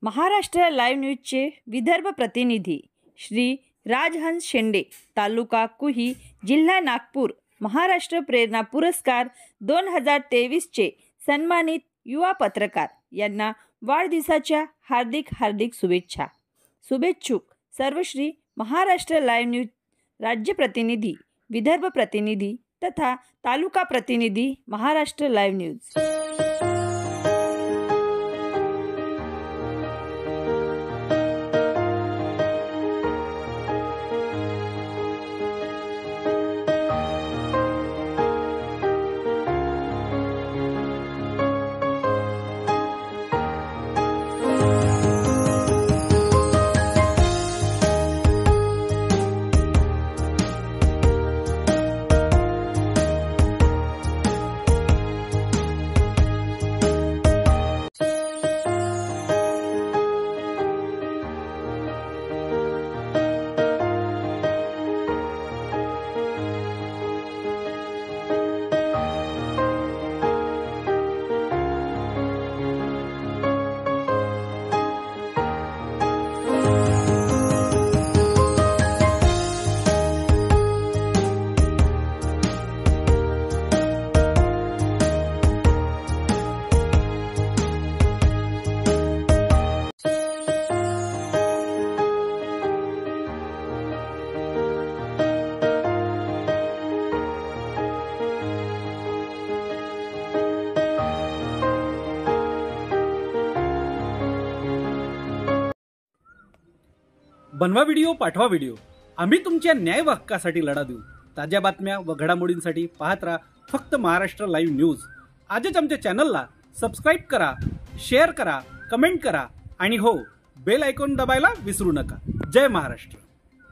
Maharashtra live न्यूजचे Vidarbha प्रतिनिधी श्री राजहंस शेंडे, तालुका कुही, जिल्हा नागपूर, महाराष्ट्र प्रेरणा पुरस्कार 2023 चे सन्मानित युवा पत्रकार यांना वाढदिवसाच्या हार्दिक शुभेच्छा। शुभेच्छुक सर्व श्री महाराष्ट्र लाईव्ह न्यूज राज्य प्रतिनिधी, विदर्भ प्रतिनिधी तथा तालुका प्रतिनिधी, महाराष्ट्र लाईव्ह न्यूज। बनवा व्हिडिओ, पाठवा व्हिडिओ, आम्ही तुमच्या न्याय हक्कासाठी लढा देऊ। ताज्या बातम्या व घडामोडींसाठी पाहत राहा फक्त महाराष्ट्र लाईव्ह न्यूज। आजच आमच्या चॅनलला सबस्क्राइब करा, शेअर करा, कमेंट करा आणि हो, बेल आयकॉन दबायला विसरू नका। जय महाराष्ट्र।